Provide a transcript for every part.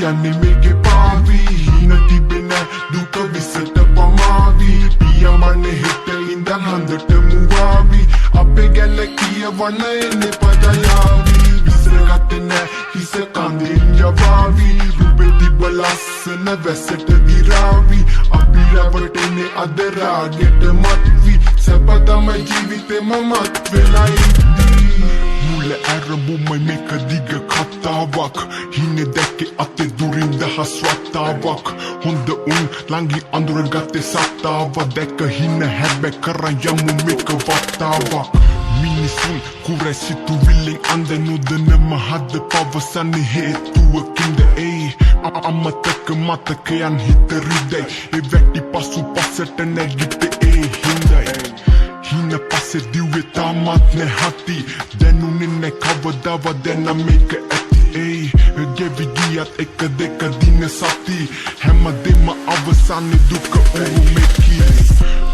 යන්නේ මේගේ පාවි හින තිබෙන දුක විසට පමාවි පියමන්නේ හෙට ඉඳන් හන්දට මුවාවි අපේ ගැල්ල කියවන එන්නේ පදයාවි විසරගත්තේ නෑ හිස කන්දෙන් යවාවි රුබේ තිබ්බ ලස්සන වැසට දිරාවි අපි රැවටෙන්නේ අද රාගෙට මත්වි සැප තමයි ජීවිතේම මත් වෙලා ඉද්දී මුල ඇරඹුමයි මේක දිග කතාවක් හිනේ දැක්කේ අතේ දුරින් දහස් වතාවක් හොඳ උන් ළඟින් අඳුරගත්තේ සත්තාව දැක්ක හින හැබැයි කරන් යමු මේක වතාවක් මිනිසුන් කුරැසිතු විල්ලෙන් අන්දනුදනම හද පවසන්නේ හේතුවකින්ද ඒ අමතක මතකයන් හිත රිදයි ඒ වැටි පසු පසට නැගිට ඒ හින්දයි හින පස්සේ දිව්වේ තාමත් නැහති දැනුනේ නැ කවදාවත් දැන මේක ඇති ඒ ගෙවි ගියත් එක දෙක දින සති හැමදෙම අවසානේ දුක උරුමකි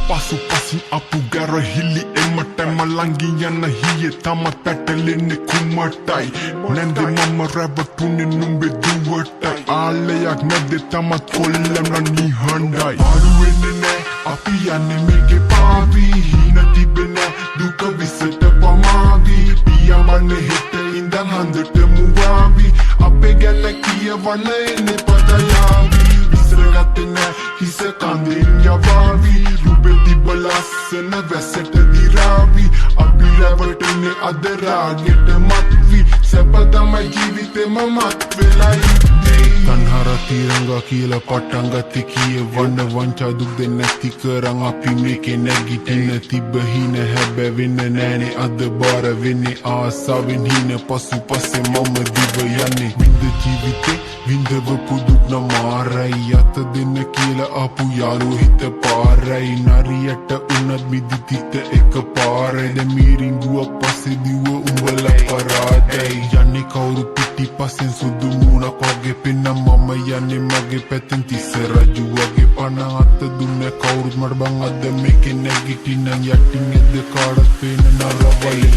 පසු පසින් අපු ගැරහිලි එමටම ළඟින් යන හියේ තමත් පැටලෙන්නේ කුමටයි නැන්දේ මම රැවටුනේ නුඹේ දුවටයි ආලයක් නැද්දේ තමත් කොල්ලම නිහඬයි අඩු වෙන්නේ නෑ අපි යන්නේ මේගේ පාවි හින තිබෙන දුක විසට පමාවි පියමන්නේ හෙට ඉඳන් හන්දට මුවාවි අපේ ගැල්ල කියවන එන්නේ පදයාවි විසරගත්තේ නෑ හිස කන්දෙන් යවාවි රුබේ තිබ්බ ලස්සන වැසට දිරාවි අපි රැවටෙන්නේ අද රාගෙට මත්වි සැප තමයි ජීවිතේම මත් වෙලා ඉද්දී තන්හර තිරංගා කියලා පටන් ගත්තේ කියවන වංචා දුක් දෙන්නේ නැති කරන් අපි මේකේ නැගිටින්න තිබ්බ හින හැබැයි වෙන්නේ නෑනේ අද බාර වෙන්නේ ආසාවෙන් හින පසු පස්සේ මම දිව යන්නේ විඳ ජීවිතේ විඳවපු දුක් නමාරයි යත දෙන්න කියලා ආපු යාළුවෝ හිත පාරයි නරියට උනත් මිදිතිත එක පාරයි දැන් මීරිංගුවක් පස්සේ දිව උඹලා පරාදයි යන්නේ කවුරු පිටි පස්සෙන් සුදු මූණක් වගේ පෙන්න මම යන්නේ මගේ පැත්තෙන් තිස්ස රජු වගේ පණ අත දුන්නේ කවුරුත් මට බං අද මේකේ නැගිටින්න යටින් එද්ද කාටත් පේන නරවයි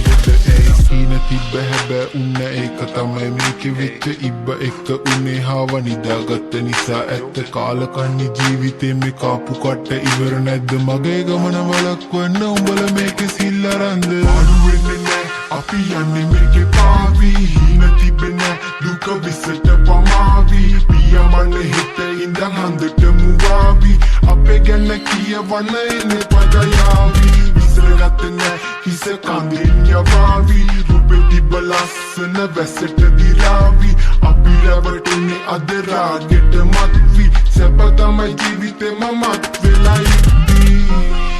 ඉන තිබ්බ හැබැයි උන්න ඒක තමයි මේකේ වෙච්ච ඉබ්බ එක්ක උනේ හාව නිදාගත්ත නිසා ඇත්ත කාලකන්ණි ජීවිතේ මේ කාපු කට ඉවර නැද්ද මගේ ගමන වලක්වන්න උඹලා මේකේ සිල් අරන්ද අඩු වෙන්නේ නෑ අපි යන්නේ මේකේ පාවි හින තිබෙන දුක විසට පමාවි පියමන්නේ හෙට ඉඳන් හන්දට මුවාවි අපේ ගැන කියවන එන්නේ පදයාවි විසරගත්තේ නෑ හිස කන්දෙන් යවාවි රුබේ තිබ්බ ලස්සන වැසට දිරාවි අපි රැවටෙන්නේ අද රාගෙට මත්වි සැප තමයි ජීවිතේම මත් වෙලා ඉද්දී